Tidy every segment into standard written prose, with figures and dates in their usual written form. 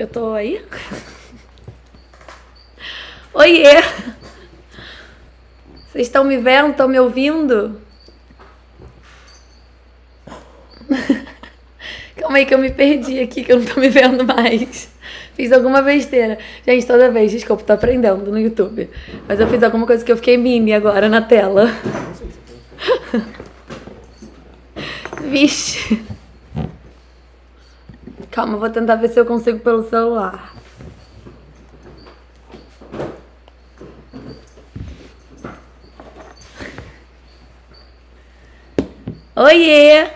Eu tô aí? Oiê! Vocês estão me vendo? Estão me ouvindo? Calma aí que eu me perdi aqui, que eu não tô me vendo mais. Fiz alguma besteira. Gente, toda vez, desculpa, tô aprendendo no YouTube. Mas eu fiz alguma coisa que eu fiquei mini agora na tela. Vixe. Calma, vou tentar ver se eu consigo pelo celular. Oiê!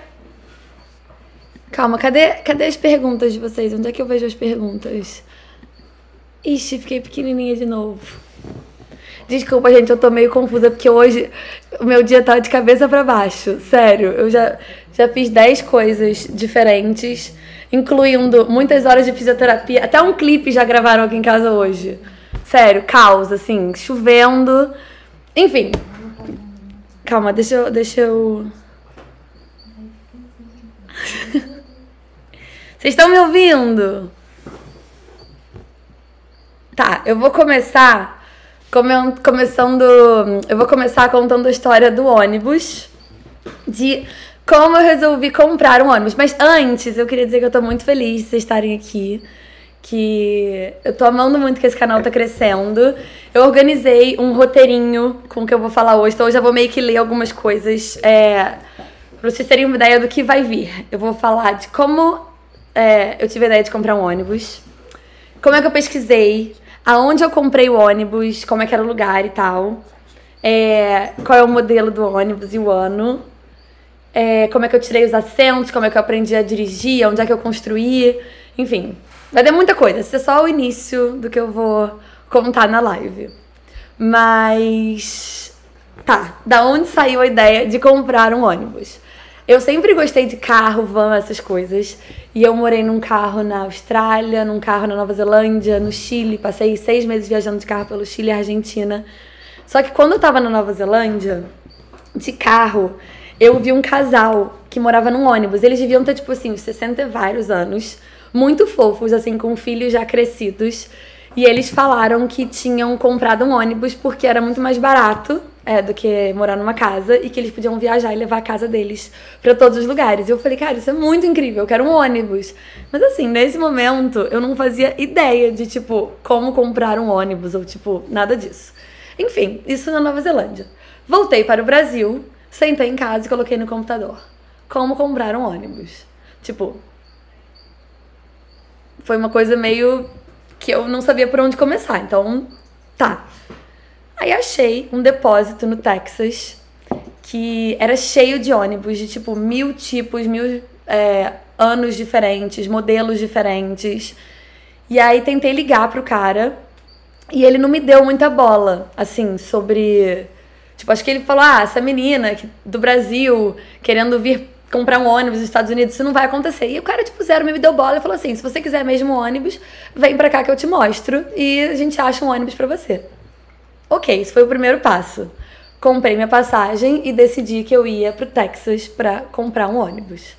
Calma, cadê as perguntas de vocês? Onde é que eu vejo as perguntas? Ixi, fiquei pequenininha de novo. Desculpa, gente, eu tô meio confusa porque hoje o meu dia tá de cabeça pra baixo. Sério, eu já fiz 10 coisas diferentes, incluindo muitas horas de fisioterapia. Até um clipe já gravaram aqui em casa hoje. Sério, caos, assim, chovendo. Enfim. Calma, deixa eu... Vocês estão me ouvindo? Tá, eu vou começar eu vou começar contando a história do ônibus, de como eu resolvi comprar um ônibus. Mas antes, eu queria dizer que eu tô muito feliz de vocês estarem aqui, que eu tô amando muito que esse canal tá crescendo. Eu organizei um roteirinho com o que eu vou falar hoje, então eu já vou meio que ler algumas coisas, pra vocês terem uma ideia do que vai vir. Eu vou falar de como eu tive a ideia de comprar um ônibus, como é que eu pesquisei, aonde eu comprei o ônibus, como é que era o lugar e tal, qual é o modelo do ônibus e o ano, como é que eu tirei os assentos, como é que eu aprendi a dirigir, onde é que eu construí, enfim. Vai ter muita coisa, esse é só o início do que eu vou contar na live. Mas, tá, da onde saiu a ideia de comprar um ônibus? Eu sempre gostei de carro, van, essas coisas. E eu morei num carro na Austrália, num carro na Nova Zelândia, no Chile. Passei 6 meses viajando de carro pelo Chile e Argentina. Só que quando eu tava na Nova Zelândia, de carro, eu vi um casal que morava num ônibus. Eles deviam ter, tipo assim, uns 60 e vários anos. Muito fofos, assim, com filhos já crescidos. E eles falaram que tinham comprado um ônibus porque era muito mais barato do que morar numa casa, e que eles podiam viajar e levar a casa deles pra todos os lugares. E eu falei, cara, isso é muito incrível, eu quero um ônibus. Mas assim, nesse momento, eu não fazia ideia de, tipo, como comprar um ônibus, ou tipo, nada disso. Enfim, isso na Nova Zelândia. Voltei para o Brasil, sentei em casa e coloquei no computador: como comprar um ônibus. Tipo, foi uma coisa meio que eu não sabia por onde começar, então, tá. Aí achei um depósito no Texas que era cheio de ônibus de, tipo, 1000 tipos, 1000 anos diferentes, modelos diferentes. E aí tentei ligar pro cara e ele não me deu muita bola, assim, sobre... Tipo, acho que ele falou, essa menina do Brasil querendo vir comprar um ônibus nos Estados Unidos, isso não vai acontecer. E o cara, tipo, zero me deu bola e falou assim, se você quiser mesmo um ônibus, vem pra cá que eu te mostro e a gente acha um ônibus pra você. Ok, esse foi o primeiro passo. Comprei minha passagem e decidi que eu ia pro Texas pra comprar um ônibus.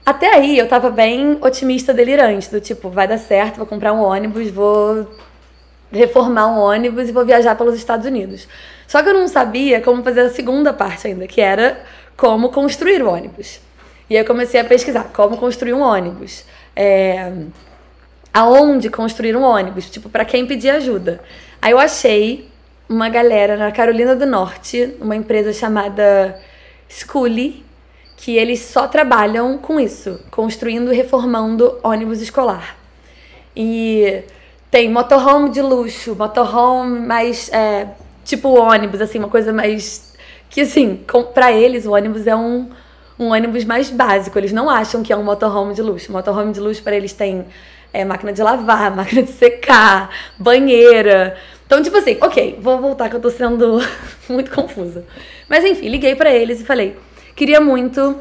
Até aí eu tava bem otimista, delirante, do tipo, vai dar certo, vou comprar um ônibus, vou reformar um ônibus e vou viajar pelos Estados Unidos. Só que eu não sabia como fazer a segunda parte ainda, que era como construir o ônibus. E aí eu comecei a pesquisar como construir um ônibus, aonde construir um ônibus, tipo, pra quem pedir ajuda. Aí eu achei uma galera na Carolina do Norte, uma empresa chamada Schoolie, que eles só trabalham com isso, construindo e reformando ônibus escolar. E tem motorhome de luxo, motorhome mais, tipo ônibus, assim, uma coisa mais... Que, assim, pra eles o ônibus é um ônibus mais básico, eles não acham que é um motorhome de luxo. Motorhome de luxo pra eles tem... máquina de lavar, máquina de secar, banheira. Então, tipo assim, ok, vou voltar que eu tô sendo muito confusa. Mas enfim, liguei pra eles e falei, queria muito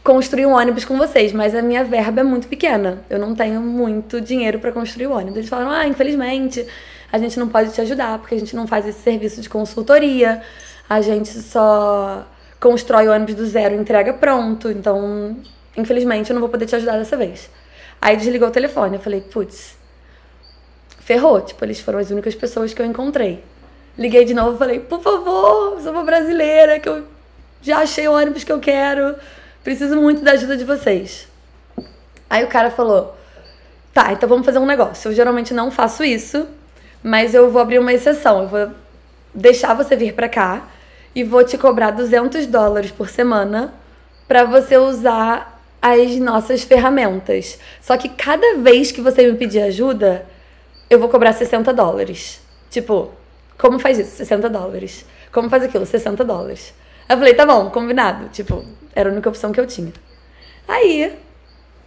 construir um ônibus com vocês, mas a minha verba é muito pequena. Eu não tenho muito dinheiro pra construir o ônibus. Eles falaram, infelizmente, a gente não pode te ajudar, porque a gente não faz esse serviço de consultoria, a gente só constrói o ônibus do zero e entrega pronto, então, infelizmente, eu não vou poder te ajudar dessa vez. Aí desligou o telefone. Eu falei, putz, ferrou. Tipo, eles foram as únicas pessoas que eu encontrei. Liguei de novo e falei, por favor, sou uma brasileira, que eu já achei o ônibus que eu quero. Preciso muito da ajuda de vocês. Aí o cara falou, tá, então vamos fazer um negócio. Eu geralmente não faço isso, mas eu vou abrir uma exceção. Eu vou deixar você vir pra cá e vou te cobrar $200 por semana pra você usar as nossas ferramentas. Só que cada vez que você me pedir ajuda, eu vou cobrar $60. Tipo, como faz isso? $60. Como faz aquilo? $60. Eu falei, tá bom, combinado. Tipo, era a única opção que eu tinha. Aí,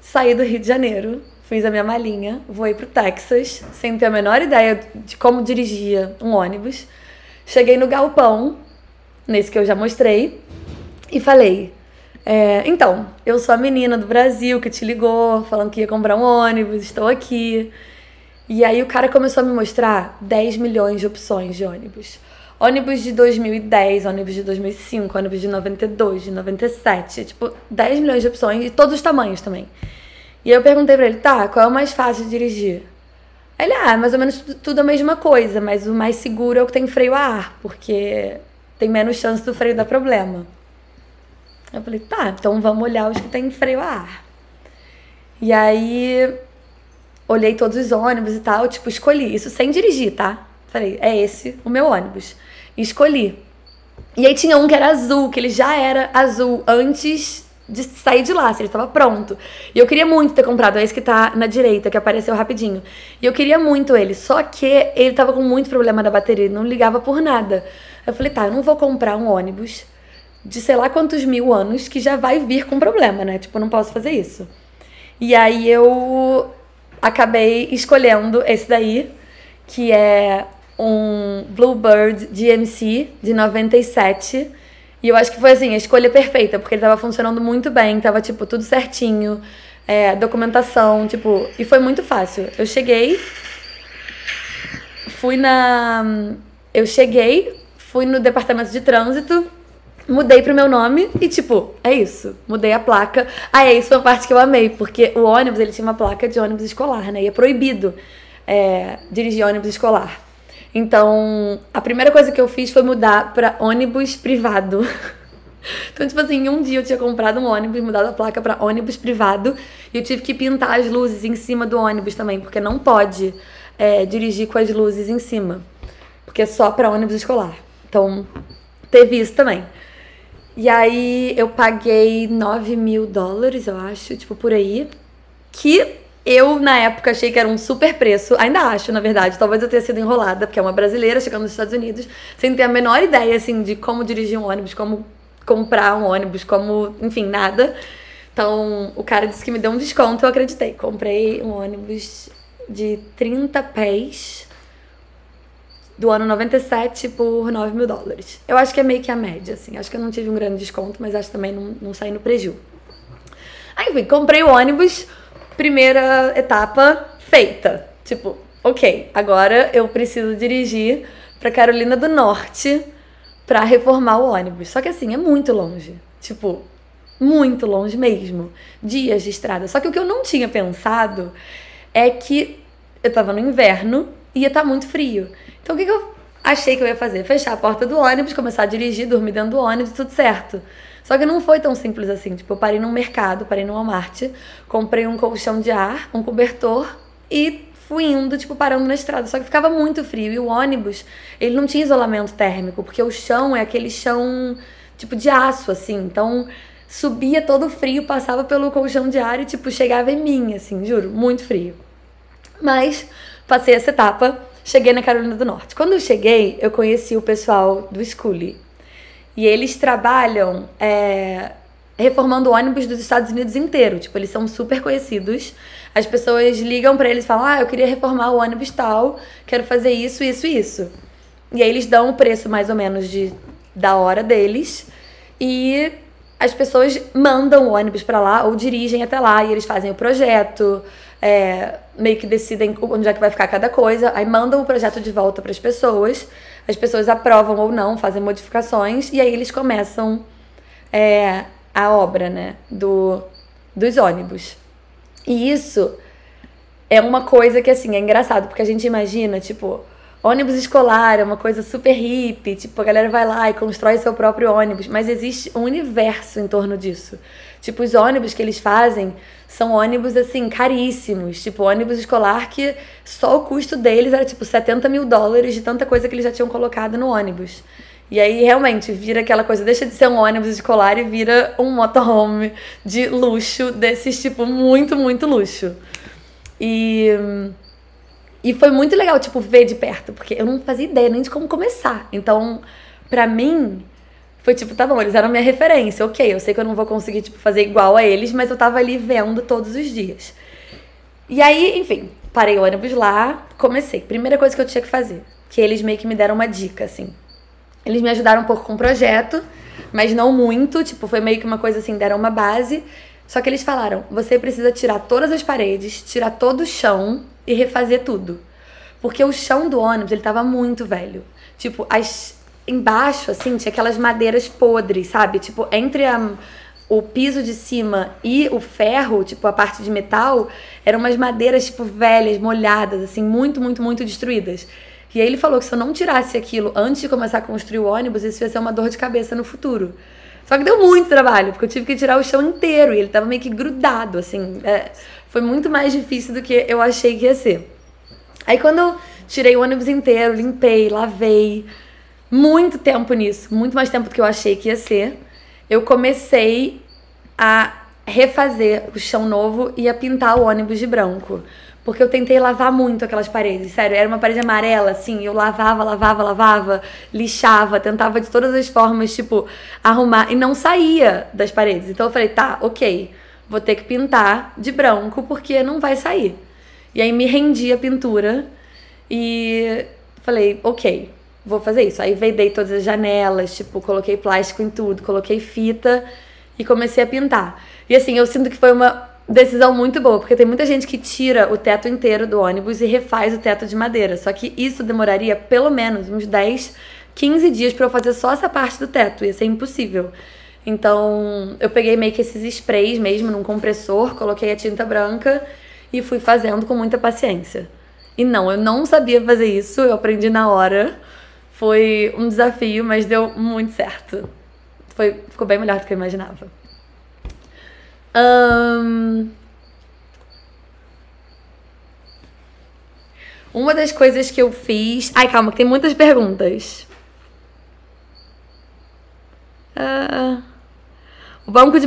saí do Rio de Janeiro, fiz a minha malinha, voei pro Texas, sem ter a menor ideia de como dirigia um ônibus. Cheguei no galpão, nesse que eu já mostrei, e falei, então, eu sou a menina do Brasil que te ligou, falando que ia comprar um ônibus, estou aqui. E aí o cara começou a me mostrar 10 milhões de opções de ônibus. Ônibus de 2010, ônibus de 2005, ônibus de 92, de 97, tipo, 10 milhões de opções, de todos os tamanhos também. E aí eu perguntei pra ele, tá, qual é o mais fácil de dirigir? Aí ele, mais ou menos tudo a mesma coisa, mas o mais seguro é o que tem freio a ar, porque tem menos chance do freio dar problema. Eu falei, tá, então vamos olhar os que tem freio a ar. E aí, olhei todos os ônibus e tal, tipo, escolhi, isso sem dirigir, tá? Falei, é esse o meu ônibus. E escolhi. E aí tinha um que era azul, que ele já era azul antes de sair de lá, assim, ele estava pronto. E eu queria muito ter comprado, é esse que tá na direita, que apareceu rapidinho. E eu queria muito ele, só que ele tava com muito problema da bateria, ele não ligava por nada. Eu falei, tá, eu não vou comprar um ônibus de sei lá quantos mil anos que já vai vir com problema, né? Tipo, eu não posso fazer isso. E aí eu acabei escolhendo esse daí, que é um Bluebird GMC de 97. E eu acho que foi assim, a escolha perfeita, porque ele tava funcionando muito bem, tava tipo tudo certinho, documentação, tipo, e foi muito fácil. Eu cheguei, fui no departamento de trânsito, mudei pro meu nome e tipo, é isso, mudei a placa. Isso foi a parte que eu amei, porque o ônibus, ele tinha uma placa de ônibus escolar, né, e é proibido dirigir ônibus escolar. Então, a primeira coisa que eu fiz foi mudar pra ônibus privado. Então, tipo assim, um dia eu tinha comprado um ônibus, mudado a placa pra ônibus privado, e eu tive que pintar as luzes em cima do ônibus também, porque não pode dirigir com as luzes em cima, porque é só pra ônibus escolar. Então, teve isso também. E aí, eu paguei $9 mil, eu acho, tipo, por aí, que eu, na época, achei que era um super preço. Ainda acho, na verdade. Talvez eu tenha sido enrolada, porque é uma brasileira chegando nos Estados Unidos, sem ter a menor ideia, assim, de como dirigir um ônibus, como comprar um ônibus, como... Enfim, nada. Então, o cara disse que me deu um desconto, eu acreditei. Comprei um ônibus de 30 pés do ano 97 por $9 mil. Eu acho que é meio que a média, assim. Acho que eu não tive um grande desconto, mas acho que também não saí no preju. Aí, enfim, comprei o ônibus... Primeira etapa feita. Tipo, ok, agora eu preciso dirigir pra Carolina do Norte pra reformar o ônibus. Só que assim, é muito longe. Tipo, muito longe mesmo. Dias de estrada. Só que o que eu não tinha pensado é que eu tava no inverno e ia estar muito frio. Então o que eu achei que eu ia fazer? Fechar a porta do ônibus, começar a dirigir, dormir dentro do ônibus, tudo certo. Só que não foi tão simples assim. Tipo, eu parei num mercado, parei no Walmart, comprei um colchão de ar, um cobertor e fui indo, tipo, parando na estrada. Só que ficava muito frio. E o ônibus, ele não tinha isolamento térmico, porque o chão é aquele chão, tipo, de aço, assim. Então, subia todo frio, passava pelo colchão de ar e, tipo, chegava em mim, assim, juro, muito frio. Mas, passei essa etapa, cheguei na Carolina do Norte. Quando eu cheguei, eu conheci o pessoal do Schoolie. E eles trabalham reformando ônibus dos Estados Unidos inteiro. Tipo, eles são super conhecidos. As pessoas ligam pra eles e falam, eu queria reformar o ônibus tal, quero fazer isso, isso e isso. E aí eles dão o preço mais ou menos da hora deles. E as pessoas mandam o ônibus pra lá ou dirigem até lá. E eles fazem o projeto, meio que decidem onde é que vai ficar cada coisa. Aí mandam o projeto de volta pras pessoas. As pessoas aprovam ou não, fazem modificações, e aí eles começam a obra, né, dos ônibus. E isso é uma coisa que, assim, é engraçado, porque a gente imagina, tipo, ônibus escolar é uma coisa super hippie, tipo, a galera vai lá e constrói seu próprio ônibus, mas existe um universo em torno disso. Tipo, os ônibus que eles fazem são ônibus, assim, caríssimos. Tipo, ônibus escolar que só o custo deles era, tipo, US$ 70.000 de tanta coisa que eles já tinham colocado no ônibus. E aí, realmente, vira aquela coisa, deixa de ser um ônibus escolar e vira um motorhome de luxo, desses, tipo, muito, muito luxo. E foi muito legal, tipo, ver de perto, porque eu não fazia ideia nem de como começar. Então, pra mim, foi tipo, tá bom, eles eram minha referência, ok, eu sei que eu não vou conseguir, tipo, fazer igual a eles, mas eu tava ali vendo todos os dias. E aí, enfim, parei o ônibus lá, comecei. Primeira coisa que eu tinha que fazer, que eles meio que me deram uma dica, assim. Eles me ajudaram um pouco com o projeto, mas não muito, tipo, foi meio que uma coisa assim, deram uma base. Só que eles falaram, você precisa tirar todas as paredes, tirar todo o chão e refazer tudo. Porque o chão do ônibus, ele tava muito velho. Tipo, embaixo, assim, tinha aquelas madeiras podres, sabe? Tipo, entre o piso de cima e o ferro, tipo, a parte de metal, eram umas madeiras, tipo, velhas, molhadas, assim, muito, muito, muito destruídas. E aí ele falou que se eu não tirasse aquilo antes de começar a construir o ônibus, isso ia ser uma dor de cabeça no futuro. Só que deu muito trabalho, porque eu tive que tirar o chão inteiro e ele tava meio que grudado, assim. Foi muito mais difícil do que eu achei que ia ser. Aí quando eu tirei o ônibus inteiro, limpei, lavei, muito tempo nisso, muito mais tempo do que eu achei que ia ser, eu comecei a refazer o chão novo e a pintar o ônibus de branco. Porque eu tentei lavar muito aquelas paredes, sério, era uma parede amarela, assim, eu lavava, lixava, tentava de todas as formas, tipo, arrumar, e não saía das paredes. Então eu falei, tá, ok, vou ter que pintar de branco, porque não vai sair. E aí me rendi a pintura e falei, ok, vou fazer isso. Aí vedei todas as janelas, tipo, coloquei plástico em tudo, coloquei fita e comecei a pintar. E assim, eu sinto que foi uma decisão muito boa, porque tem muita gente que tira o teto inteiro do ônibus e refaz o teto de madeira. Só que isso demoraria pelo menos uns 10, 15 dias pra eu fazer só essa parte do teto. Ia ser impossível. Então, eu peguei meio que esses sprays mesmo num compressor, coloquei a tinta branca e fui fazendo com muita paciência. E não, eu não sabia fazer isso, eu aprendi na hora. Foi um desafio, mas deu muito certo. Ficou bem melhor do que eu imaginava. Uma das coisas que eu fiz... Ai, calma, que tem muitas perguntas. O banco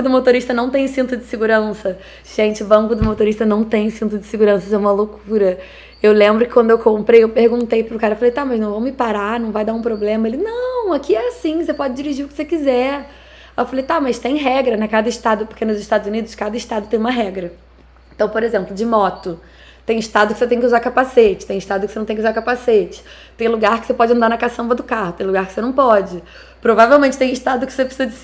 do motorista não tem cinto de segurança. Gente, o banco do motorista não tem cinto de segurança, isso é uma loucura. Eu lembro que quando eu comprei, eu perguntei pro cara, falei, tá, mas não vão me parar, não vai dar um problema? Ele, não, aqui é assim, você pode dirigir o que você quiser. Eu falei, tá, mas tem regra, né? Cada estado, porque nos Estados Unidos, cada estado tem uma regra. Então, por exemplo, de moto, tem estado que você tem que usar capacete, tem estado que você não tem que usar capacete, tem lugar que você pode andar na caçamba do carro, tem lugar que você não pode. Provavelmente tem estado que você precisa de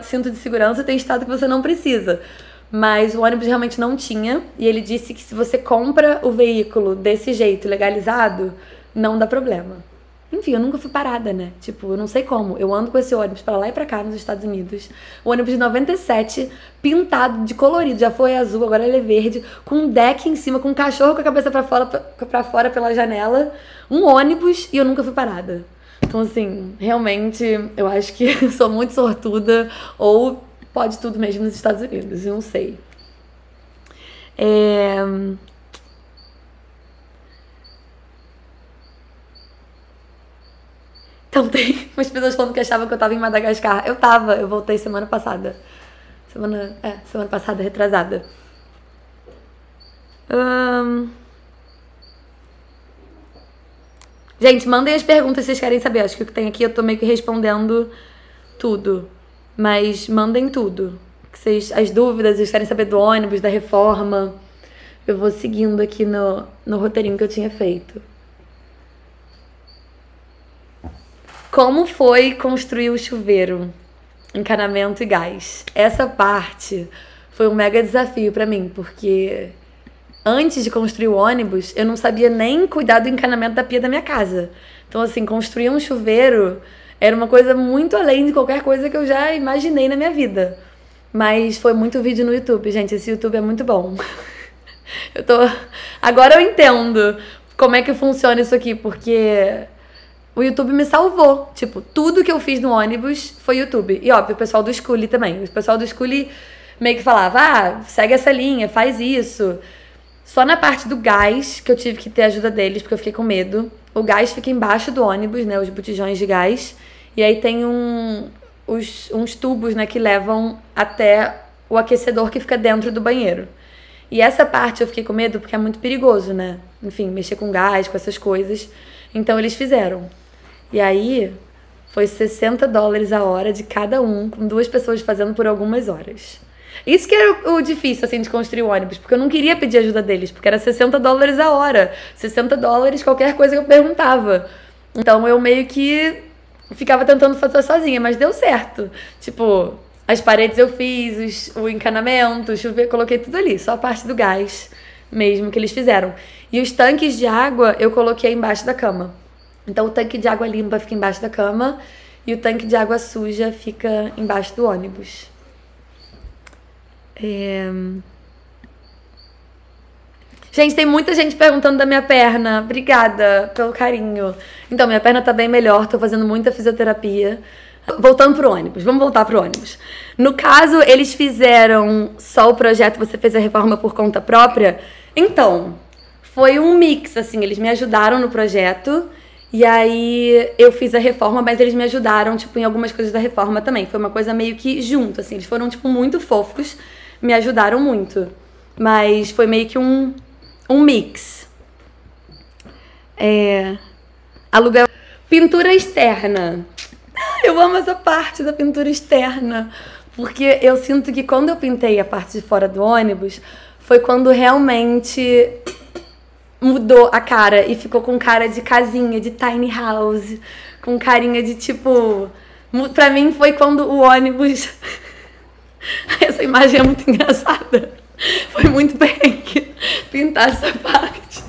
cinto de segurança e tem estado que você não precisa. Mas o ônibus realmente não tinha, e ele disse que se você compra o veículo desse jeito, legalizado, não dá problema. Enfim, eu nunca fui parada, né? Tipo, eu não sei como. Eu ando com esse ônibus pra lá e pra cá nos Estados Unidos. O ônibus de 97, pintado de colorido. Já foi azul, agora ele é verde. Com um deck em cima, com um cachorro com a cabeça pra fora pela janela. Um ônibus e eu nunca fui parada. Então, assim, realmente, eu acho que eu sou muito sortuda. Ou pode tudo mesmo nos Estados Unidos, eu não sei. Então tem umas pessoas falando que achavam que eu tava em Madagascar. Eu voltei semana passada. Semana passada, retrasada. Gente, mandem as perguntas se vocês querem saber. Acho que o que tem aqui eu tô meio que respondendo tudo. Mas mandem tudo. As dúvidas, vocês querem saber do ônibus, da reforma. Eu vou seguindo aqui no roteirinho que eu tinha feito. Como foi construir o chuveiro, encanamento e gás? Essa parte foi um mega desafio pra mim, porque antes de construir o ônibus, eu não sabia nem cuidar do encanamento da pia da minha casa. Então, assim, construir um chuveiro era uma coisa muito além de qualquer coisa que eu já imaginei na minha vida. Mas foi muito vídeo no YouTube, gente. Esse YouTube é muito bom. Eu tô... Agora eu entendo como é que funciona isso aqui, porque o YouTube me salvou. Tipo, tudo que eu fiz no ônibus foi YouTube. E óbvio, o pessoal do Schoolly também. O pessoal do Schoolly meio que falava, segue essa linha, faz isso. Só na parte do gás que eu tive que ter ajuda deles, porque eu fiquei com medo. O gás fica embaixo do ônibus, né, os botijões de gás. E aí tem uns tubos, né, que levam até o aquecedor que fica dentro do banheiro. E essa parte eu fiquei com medo porque é muito perigoso, né? Enfim, mexer com gás, com essas coisas. Então eles fizeram. E aí foi $60 a hora de cada um, com 2 pessoas fazendo por algumas horas. Isso que era o difícil, assim, de construir o ônibus, porque eu não queria pedir ajuda deles, porque era $60 a hora. $60, qualquer coisa que eu perguntava. Então eu meio que ficava tentando fazer sozinha, mas deu certo. Tipo, as paredes eu fiz, o encanamento, o chuveiro, coloquei tudo ali, só a parte do gás mesmo que eles fizeram. E os tanques de água eu coloquei embaixo da cama. Então o tanque de água limpa fica embaixo da cama e o tanque de água suja fica embaixo do ônibus. Gente, tem muita gente perguntando da minha perna. Obrigada pelo carinho. Então, minha perna tá bem melhor, tô fazendo muita fisioterapia. Voltando pro ônibus, vamos voltar pro ônibus. No caso, eles fizeram só o projeto, você fez a reforma por conta própria? Então, foi um mix, assim, eles me ajudaram no projeto. E aí eu fiz a reforma, mas eles me ajudaram, tipo, em algumas coisas da reforma também. Foi uma coisa meio que junto, assim, eles foram, tipo, muito fofos, me ajudaram muito. Mas foi meio que um mix. Aluguel. Pintura externa. Eu amo essa parte da pintura externa, porque eu sinto que quando eu pintei a parte de fora do ônibus, foi quando realmente mudou a cara e ficou com cara de casinha, de tiny house, com carinha de tipo... Pra mim foi quando o ônibus... Essa imagem é muito engraçada. Foi muito perrengue pintar essa parte.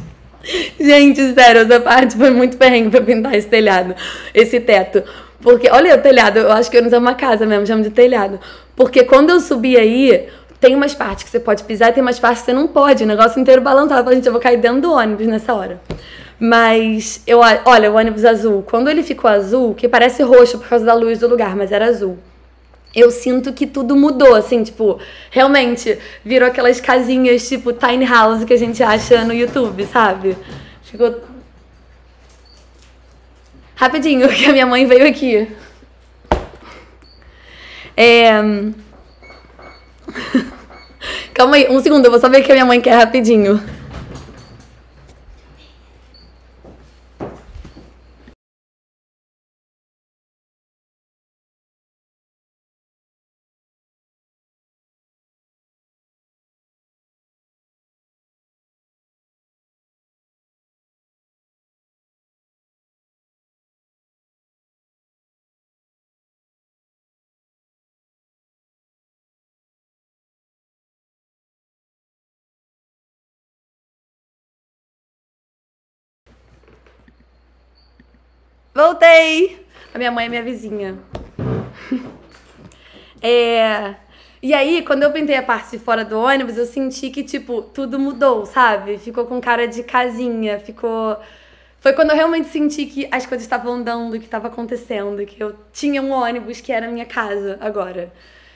Gente, sério, essa parte foi muito perrengue pra pintar esse telhado, esse teto. Porque, olha o telhado, eu acho que eu não tenho uma casa mesmo, chamo de telhado. Porque quando eu subi aí, tem umas partes que você pode pisar e tem umas partes que você não pode. O negócio inteiro balançado. Gente, eu vou cair dentro do ônibus nessa hora. Mas, olha, o ônibus azul. Quando ele ficou azul, que parece roxo por causa da luz do lugar, mas era azul. Eu sinto que tudo mudou, assim, tipo, realmente virou aquelas casinhas, tipo, tiny house que a gente acha no YouTube, sabe? Ficou... Rapidinho, que a minha mãe veio aqui. Calma aí, um segundo, eu vou só ver o que a minha mãe quer rapidinho. Voltei! A minha mãe é minha vizinha. E aí, quando eu pintei a parte de fora do ônibus, eu senti que, tipo, tudo mudou, sabe? Ficou com cara de casinha, ficou... Foi quando eu realmente senti que as coisas estavam andando, que estava acontecendo, que eu tinha um ônibus que era a minha casa agora.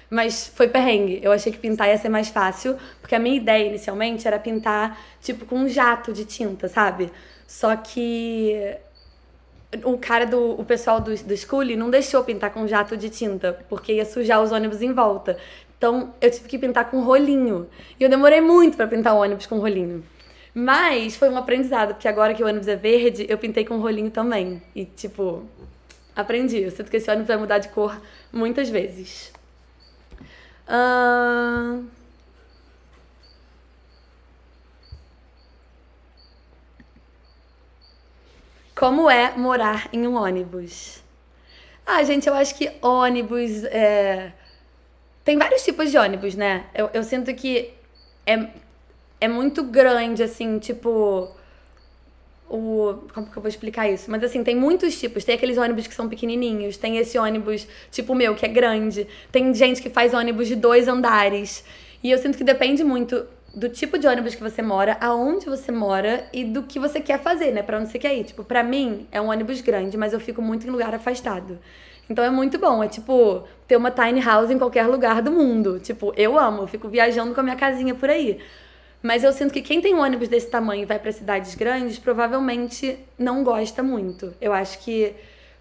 Mas foi perrengue. Eu achei que pintar ia ser mais fácil, porque a minha ideia inicialmente era pintar, tipo, com um jato de tinta, sabe? Só que o pessoal do Schoolly não deixou pintar com jato de tinta, porque ia sujar os ônibus em volta. Então, eu tive que pintar com rolinho. E eu demorei muito pra pintar o ônibus com rolinho. Mas foi um aprendizado, porque agora que o ônibus é verde, eu pintei com rolinho também. E, tipo, aprendi. Eu sinto que esse ônibus vai mudar de cor muitas vezes. Como é morar em um ônibus? Gente, eu acho que ônibus... Tem vários tipos de ônibus, né? Eu sinto que é muito grande, assim, tipo... Como que eu vou explicar isso? Mas, assim, tem muitos tipos. Tem aqueles ônibus que são pequenininhos. Tem esse ônibus, tipo o meu, que é grande. Tem gente que faz ônibus de 2 andares. E eu sinto que depende muito do tipo de ônibus que você mora, aonde você mora e do que você quer fazer, né? Pra onde você quer ir. Tipo, pra mim, é um ônibus grande, mas eu fico muito em lugar afastado. Então é muito bom, é tipo ter uma tiny house em qualquer lugar do mundo. Tipo, eu amo, eu fico viajando com a minha casinha por aí. Mas eu sinto que quem tem um ônibus desse tamanho e vai pra cidades grandes, provavelmente não gosta muito. Eu acho que,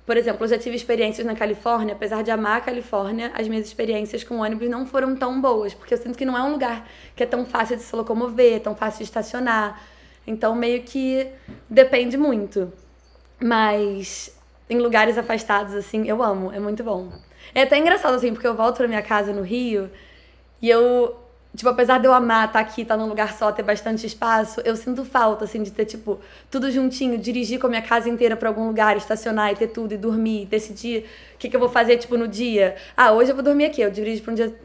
por exemplo, eu já tive experiências na Califórnia, apesar de amar a Califórnia, as minhas experiências com ônibus não foram tão boas, porque eu sinto que não é um lugar que é tão fácil de se locomover, tão fácil de estacionar. Então meio que depende muito. Mas em lugares afastados, assim, eu amo, é muito bom. É até engraçado, assim, porque eu volto pra minha casa no Rio e eu, tipo, apesar de eu amar estar aqui, estar num lugar só, ter bastante espaço, eu sinto falta, assim, de ter, tipo, tudo juntinho, dirigir com a minha casa inteira pra algum lugar, estacionar e ter tudo, e dormir, decidir o que eu vou fazer, tipo, no dia. Ah, hoje eu vou dormir aqui, eu dirijo pra um dia,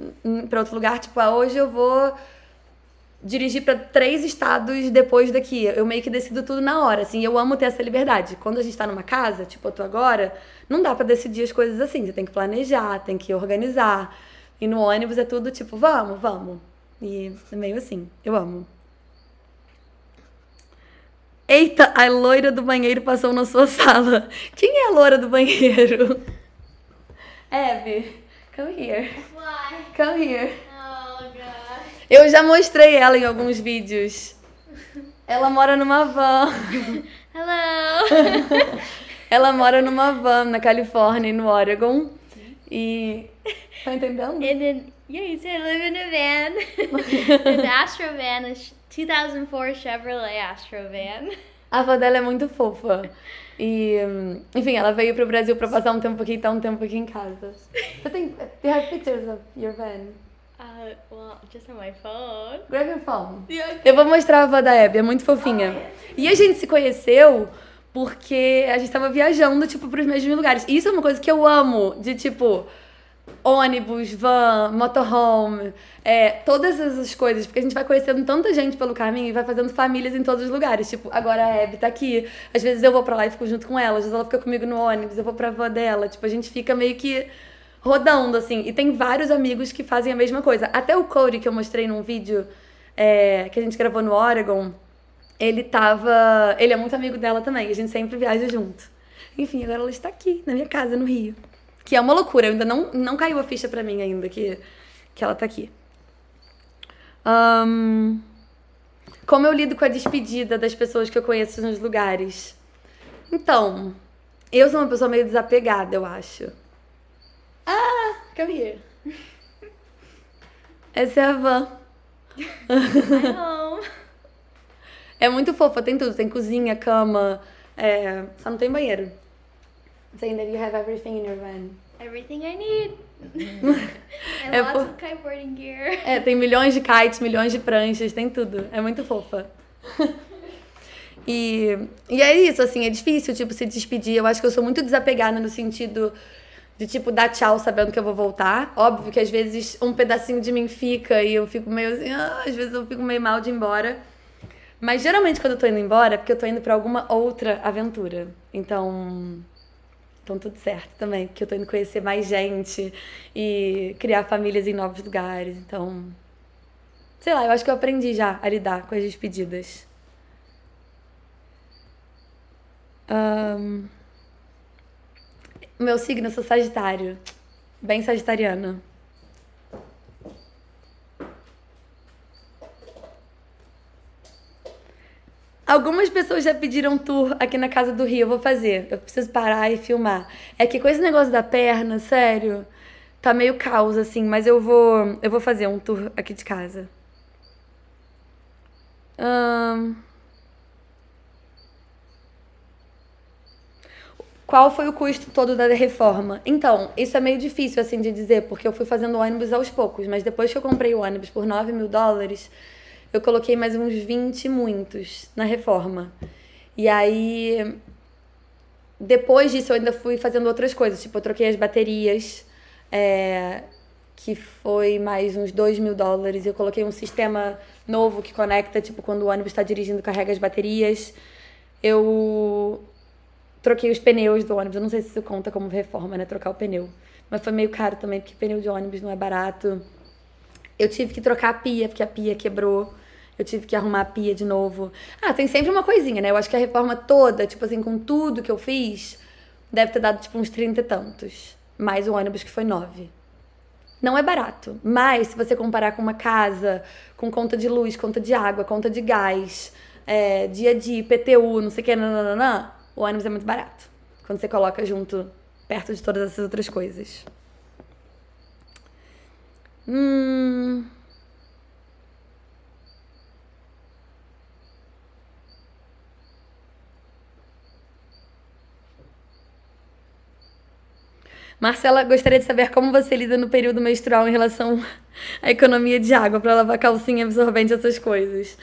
pra outro lugar, tipo, ah, hoje eu vou dirigir pra 3 estados depois daqui. Eu meio que decido tudo na hora, assim. Eu amo ter essa liberdade. Quando a gente tá numa casa, tipo eu tô agora, não dá pra decidir as coisas assim. Você tem que planejar, tem que organizar. E no ônibus é tudo tipo, vamos, vamos. E é meio assim. Eu amo. Eita, a loira do banheiro passou na sua sala. Quem é a loira do banheiro? Abby, come here. Why? Come here. Oh, God. Eu já mostrei ela em alguns vídeos. Ela mora numa van. Hello. Ela mora numa van na Califórnia e no Oregon. E. Tá entendendo? And then, yeah, you said live in a van. The Astro van is 2004 Chevrolet Astro van. A avó dela é muito fofa. E, enfim, ela veio pro Brasil pra passar um tempo aqui e tá um tempo aqui em casa. Você tem. Do you have pictures of your van? Well, just on my phone. Grab your phone. Yeah. Eu vou mostrar a avó da Abby, é muito fofinha. E a gente se conheceu porque a gente tava viajando, tipo, pros mesmos lugares. E isso é uma coisa que eu amo, de, tipo, ônibus, van, motorhome, todas essas coisas. Porque a gente vai conhecendo tanta gente pelo caminho e vai fazendo famílias em todos os lugares. Tipo, agora a Abby tá aqui. Às vezes eu vou pra lá e fico junto com ela. Às vezes ela fica comigo no ônibus, eu vou pra avó dela. Tipo, a gente fica meio que rodando, assim. E tem vários amigos que fazem a mesma coisa. Até o Cody, que eu mostrei num vídeo que a gente gravou no Oregon, ele é muito amigo dela também. A gente sempre viaja junto. Enfim, agora ela está aqui, na minha casa, no Rio. Que é uma loucura. Ainda não caiu a ficha pra mim ainda que ela tá aqui. Como eu lido com a despedida das pessoas que eu conheço nos lugares? Então, eu sou uma pessoa meio desapegada, eu acho. Come here. Essa é a van. Hi, home. É muito fofa, tem tudo. Tem cozinha, cama, só não tem banheiro. Saying that you have everything in your van. Everything I need. And É lots fo- of kiteboarding gear. Tem milhões de kites, milhões de pranchas, tem tudo. É muito fofa. E é isso, assim, é difícil, tipo, se despedir. Eu acho que eu sou muito desapegada no sentido de, tipo, dar tchau sabendo que eu vou voltar. Óbvio que às vezes um pedacinho de mim fica e eu fico meio assim, às vezes eu fico meio mal de ir embora. Mas geralmente quando eu tô indo embora é porque eu tô indo pra alguma outra aventura. Então tudo certo também, porque eu tô indo conhecer mais gente e criar famílias em novos lugares. Então, sei lá, eu acho que eu aprendi já a lidar com as despedidas. Meu signo, eu sou Sagitário. Bem sagitariana. Algumas pessoas já pediram tour aqui na casa do Rio. Eu vou fazer. Eu preciso parar e filmar. É que com esse negócio da perna, sério, tá meio caos, assim. Mas eu vou fazer um tour aqui de casa. Qual foi o custo todo da reforma? Então, isso é meio difícil, assim, de dizer, porque eu fui fazendo ônibus aos poucos. Mas depois que eu comprei o ônibus por $9.000, eu coloquei mais uns 20 e muitos na reforma. E aí, depois disso, eu ainda fui fazendo outras coisas. Tipo, eu troquei as baterias, que foi mais uns $2.000. Eu coloquei um sistema novo que conecta, tipo, quando o ônibus está dirigindo, carrega as baterias. Eu troquei os pneus do ônibus. Eu não sei se isso conta como reforma, né? Trocar o pneu. Mas foi meio caro também, porque pneu de ônibus não é barato. Eu tive que trocar a pia, porque a pia quebrou. Eu tive que arrumar a pia de novo. Ah, tem sempre uma coisinha, né? Eu acho que a reforma toda, tipo assim, com tudo que eu fiz, deve ter dado tipo uns 30 e tantos. Mais o ônibus que foi 9. Não é barato, mas se você comparar com uma casa, com conta de luz, conta de água, conta de gás, dia a dia, IPTU, não sei o que, nananana, o ônibus é muito barato. Quando você coloca junto, perto de todas essas outras coisas. Marcela, gostaria de saber como você lida no período menstrual em relação à economia de água para lavar calcinha, absorvente, essas coisas.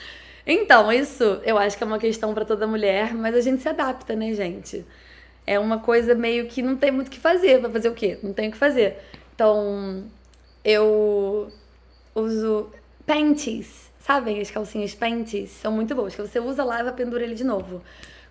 Então, isso eu acho que é uma questão para toda mulher, mas a gente se adapta, né, gente? É uma coisa meio que não tem muito o que fazer. Vai fazer o quê? Não tem o que fazer. Então, eu uso panties, sabem? As calcinhas panties são muito boas, que você usa, lava, pendura ele de novo.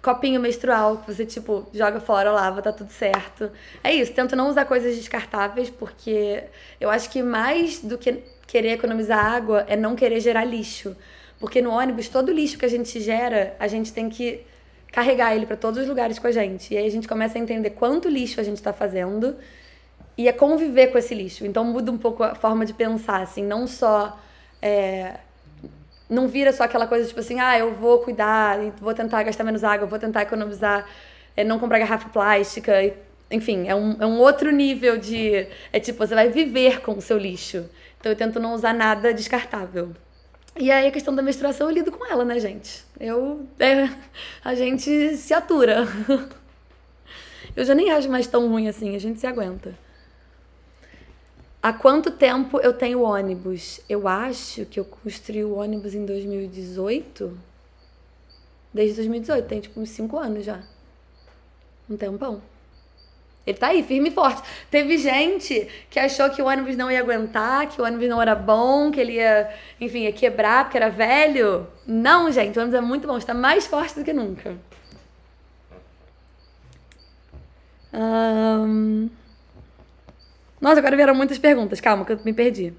Copinho menstrual, que você, tipo, joga fora, lava, tá tudo certo. É isso, tento não usar coisas descartáveis, porque eu acho que mais do que querer economizar água é não querer gerar lixo. Porque no ônibus, todo lixo que a gente gera, a gente tem que carregar ele pra todos os lugares com a gente. E aí a gente começa a entender quanto lixo a gente tá fazendo e a conviver com esse lixo. Então muda um pouco a forma de pensar, assim, não só... não vira só aquela coisa tipo assim, eu vou cuidar, vou tentar gastar menos água, vou tentar economizar, não comprar garrafa plástica, enfim, é um outro nível de... É tipo, você vai viver com o seu lixo. Então eu tento não usar nada descartável. E aí a questão da menstruação eu lido com ela, né, gente? A gente se atura. Eu já nem acho mais tão ruim assim, a gente se aguenta. Há quanto tempo eu tenho ônibus? Eu acho que eu construí o ônibus em 2018. Desde 2018, tem tipo uns 5 anos já. Um tempão. Ele tá aí, firme e forte. Teve gente que achou que o ônibus não ia aguentar, que o ônibus não era bom, que ele ia, enfim, ia quebrar porque era velho. Não, gente, o ônibus é muito bom, está mais forte do que nunca. Nossa, agora vieram muitas perguntas. Calma, que eu me perdi.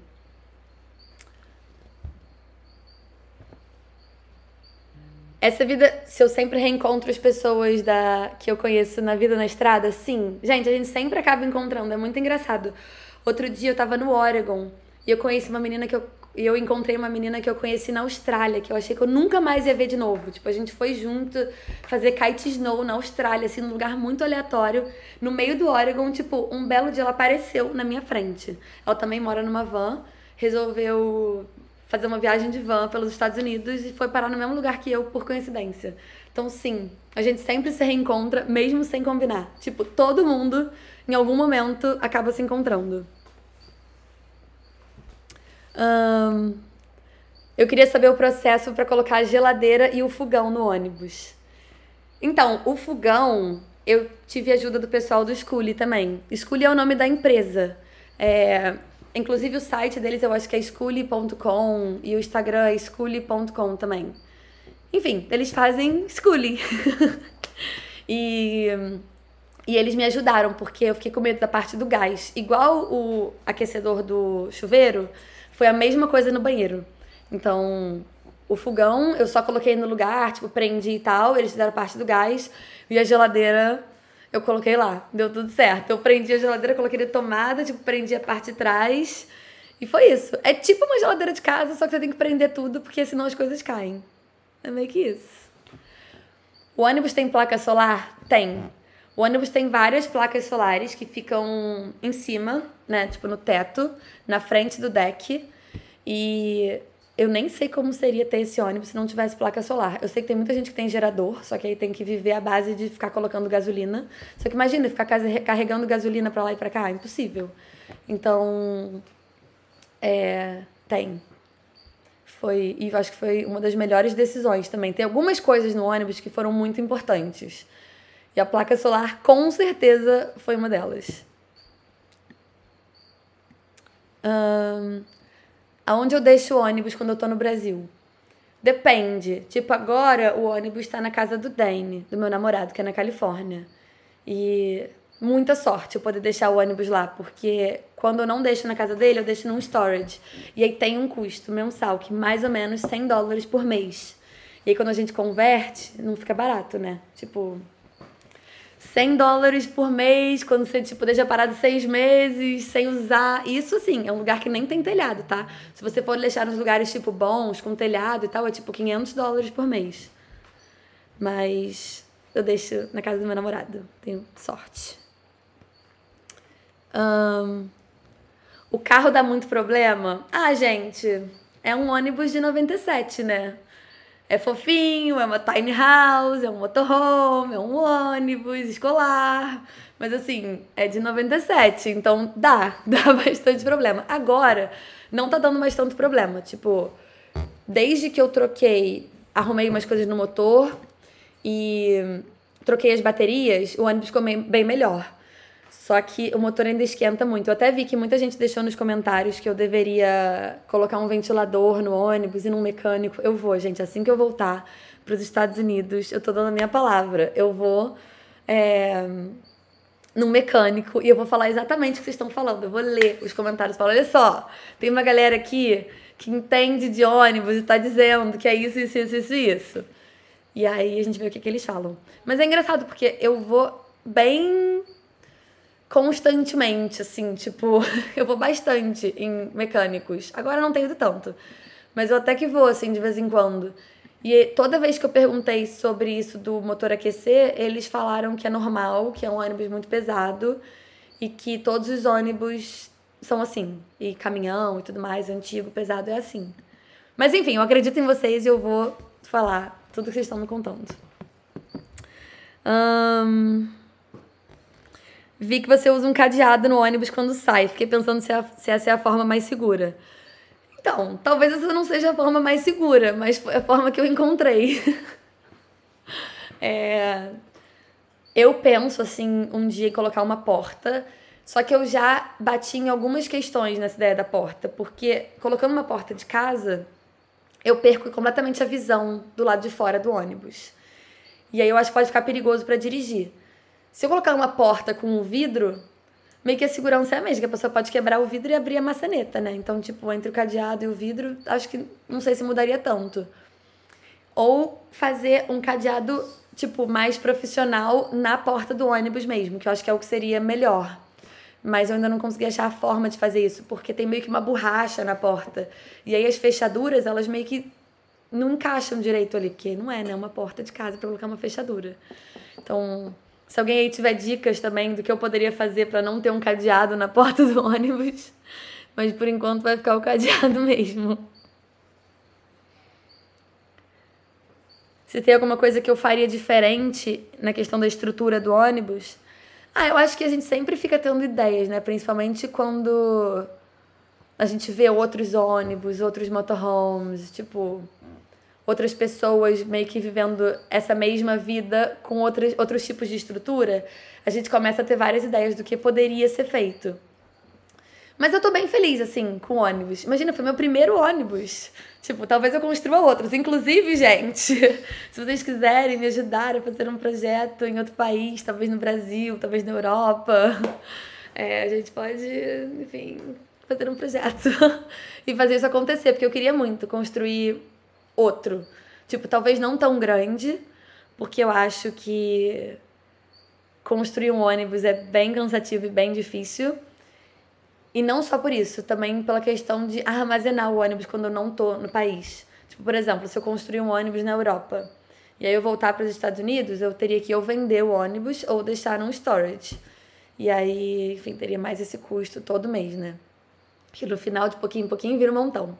Essa vida, se eu sempre reencontro as pessoas que eu conheço na vida na estrada, sim. Gente, a gente sempre acaba encontrando, é muito engraçado. Outro dia eu tava no Oregon e eu conheci uma menina eu encontrei uma menina que eu conheci na Austrália, que eu achei que eu nunca mais ia ver de novo. Tipo, a gente foi junto fazer kite snow na Austrália, assim, num lugar muito aleatório, no meio do Oregon. Tipo, um belo dia ela apareceu na minha frente. Ela também mora numa van, resolveu fazer uma viagem de van pelos Estados Unidos e foi parar no mesmo lugar que eu, por coincidência. Então, sim, a gente sempre se reencontra, mesmo sem combinar. Tipo, todo mundo, em algum momento, acaba se encontrando. Eu queria saber o processo para colocar a geladeira e o fogão no ônibus. Então, o fogão, eu tive ajuda do pessoal do Skooly também. Skooly é o nome da empresa. Inclusive o site deles eu acho que é skooly.com e o Instagram é skooly.com também. Enfim, eles fazem Skooly. E eles me ajudaram, porque eu fiquei com medo da parte do gás. Igual o aquecedor do chuveiro, foi a mesma coisa no banheiro. Então, o fogão eu só coloquei no lugar, tipo, prendi e tal, eles fizeram parte do gás. E a geladeira eu coloquei lá, deu tudo certo. Eu prendi a geladeira, coloquei na tomada, tipo, prendi a parte de trás. E foi isso. É tipo uma geladeira de casa, só que você tem que prender tudo, porque senão as coisas caem. É meio que isso. O ônibus tem placa solar? Tem. O ônibus tem várias placas solares que ficam em cima, né? Tipo, no teto, na frente do deck. E eu nem sei como seria ter esse ônibus se não tivesse placa solar. Eu sei que tem muita gente que tem gerador, só que aí tem que viver à base de ficar colocando gasolina. Só que imagina, ficar carregando gasolina pra lá e pra cá, é impossível. Então, tem. E eu acho que foi uma das melhores decisões também. Tem algumas coisas no ônibus que foram muito importantes. E a placa solar, com certeza, foi uma delas. Aonde eu deixo o ônibus quando eu tô no Brasil? Depende. Tipo, agora o ônibus tá na casa do Dane, do meu namorado, que é na Califórnia. E muita sorte eu poder deixar o ônibus lá, porque quando eu não deixo na casa dele, eu deixo num storage. E aí tem um custo mensal, que mais ou menos $100 por mês. E aí quando a gente converte, não fica barato, né? Tipo, $100 por mês, quando você, tipo, deixa parado 6 meses, sem usar. Isso, assim, é um lugar que nem tem telhado, tá? Se você for deixar nos lugares, tipo, bons, com telhado e tal, é tipo $500 por mês. Mas eu deixo na casa do meu namorado. Tenho sorte. O carro dá muito problema? Ah, gente, é um ônibus de 97, né? É fofinho, é uma tiny house, é um motorhome, é um ônibus escolar. Mas assim, é de 97, então dá bastante problema. Agora, não tá dando mais tanto problema. Tipo, desde que eu arrumei umas coisas no motor e troquei as baterias, o ônibus ficou bem melhor. Só que o motor ainda esquenta muito. Eu até vi que muita gente deixou nos comentários que eu deveria colocar um ventilador no ônibus e num mecânico. Eu vou, gente. Assim que eu voltar para os Estados Unidos, eu tô dando a minha palavra. Eu vou num mecânico e eu vou falar exatamente o que vocês estão falando. Eu vou ler os comentários e falar, olha só, tem uma galera aqui que entende de ônibus e tá dizendo que é isso, isso, isso, isso, isso. E aí a gente vê o que eles falam. Mas é engraçado porque eu vou bem constantemente, assim, tipo, eu vou bastante em mecânicos. Agora eu não tenho ido tanto, mas eu até que vou, assim, de vez em quando. E toda vez que eu perguntei sobre isso do motor aquecer, eles falaram que é normal, que é um ônibus muito pesado e que todos os ônibus são assim. E caminhão e tudo mais, antigo, pesado, é assim. Mas enfim, eu acredito em vocês e eu vou falar tudo que vocês estão me contando. Vi que você usa um cadeado no ônibus quando sai. Fiquei pensando se essa é a forma mais segura. Então, talvez essa não seja a forma mais segura, mas foi a forma que eu encontrei. Eu penso, assim, um dia em colocar uma porta, só que eu já bati em algumas questões nessa ideia da porta, porque colocando uma porta de casa, eu perco completamente a visão do lado de fora do ônibus. E aí eu acho que pode ficar perigoso para dirigir. Se eu colocar uma porta com um vidro, meio que a segurança é a mesma, que a pessoa pode quebrar o vidro e abrir a maçaneta, né? Então, tipo, entre o cadeado e o vidro, acho que não sei se mudaria tanto. Ou fazer um cadeado, tipo, mais profissional na porta do ônibus mesmo, que eu acho que é o que seria melhor. Mas eu ainda não consegui achar a forma de fazer isso, porque tem meio que uma borracha na porta. E aí as fechaduras, elas meio que não encaixam direito ali, porque não é, né? Uma porta de casa pra colocar uma fechadura. Então, se alguém aí tiver dicas também do que eu poderia fazer pra não ter um cadeado na porta do ônibus, mas por enquanto vai ficar o cadeado mesmo. Se tem alguma coisa que eu faria diferente na questão da estrutura do ônibus? Eu acho que a gente sempre fica tendo ideias, né? Principalmente quando a gente vê outros ônibus, outros motorhomes, tipo, outras pessoas meio que vivendo essa mesma vida com outros tipos de estrutura, a gente começa a ter várias ideias do que poderia ser feito. Mas eu tô bem feliz, assim, com o ônibus. Imagina, foi meu primeiro ônibus. Tipo, talvez eu construa outros. Inclusive, gente, se vocês quiserem me ajudar a fazer um projeto em outro país, talvez no Brasil, talvez na Europa, a gente pode, enfim, fazer um projeto e fazer isso acontecer, porque eu queria muito construir outro. Tipo, talvez não tão grande, porque eu acho que construir um ônibus é bem cansativo e bem difícil. E não só por isso, também pela questão de armazenar o ônibus quando eu não tô no país. Tipo, por exemplo, se eu construir um ônibus na Europa e aí eu voltar para os Estados Unidos, eu teria que ou vender o ônibus ou deixar num storage. E aí, enfim, teria mais esse custo todo mês, né? Que no final, de pouquinho em pouquinho, vira um montão.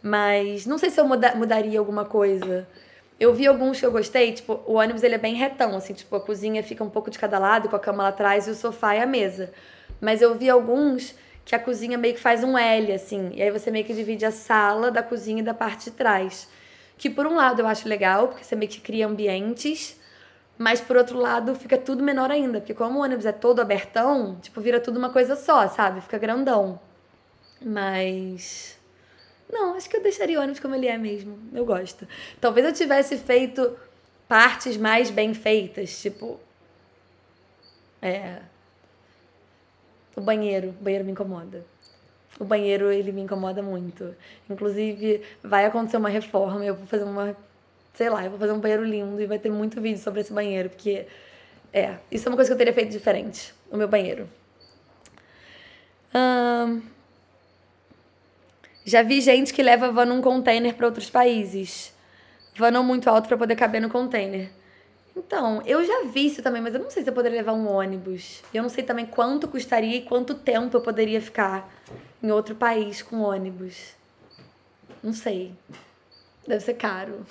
Mas não sei se eu mudaria alguma coisa. Eu vi alguns que eu gostei, tipo, o ônibus ele é bem retão, assim, tipo, a cozinha fica um pouco de cada lado, com a cama lá atrás e o sofá e a mesa. Mas eu vi alguns que a cozinha meio que faz um L, assim, e aí você meio que divide a sala da cozinha e da parte de trás. Que por um lado eu acho legal, porque você meio que cria ambientes, mas por outro lado fica tudo menor ainda, porque como o ônibus é todo abertão, tipo, vira tudo uma coisa só, sabe? Fica grandão. Mas não, acho que eu deixaria o ônibus como ele é mesmo. Eu gosto. Talvez eu tivesse feito partes mais bem feitas, tipo, O banheiro me incomoda. O banheiro, ele me incomoda muito. Inclusive, vai acontecer uma reforma, eu vou fazer eu vou fazer um banheiro lindo e vai ter muito vídeo sobre esse banheiro, porque, isso é uma coisa que eu teria feito diferente, o meu banheiro. Já vi gente que leva van num container para outros países. Van não muito alto para poder caber no container. Então, eu já vi isso também, mas eu não sei se eu poderia levar um ônibus. Eu não sei também quanto custaria e quanto tempo eu poderia ficar em outro país com ônibus. Não sei. Deve ser caro.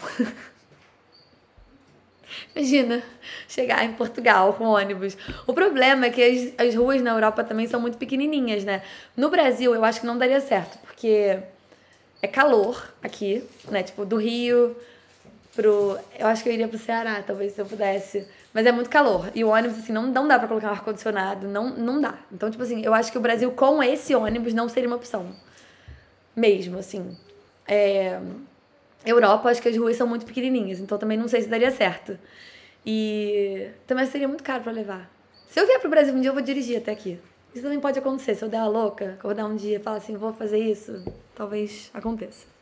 Imagina chegar em Portugal com ônibus. O problema é que as ruas na Europa também são muito pequenininhas, né? No Brasil, eu acho que não daria certo, porque é calor aqui, né? Tipo, do Rio eu acho que eu iria pro Ceará, talvez, se eu pudesse. Mas é muito calor. E o ônibus, assim, não dá pra colocar um ar-condicionado. Não dá. Então, tipo assim, eu acho que o Brasil com esse ônibus não seria uma opção. Mesmo, assim. Europa, acho que as ruas são muito pequenininhas. Então, também não sei se daria certo. E também seria muito caro pra levar. Se eu vier pro Brasil um dia, eu vou dirigir até aqui. Isso também pode acontecer. Se eu der uma louca, acordar um dia e falar assim, vou fazer isso, talvez aconteça.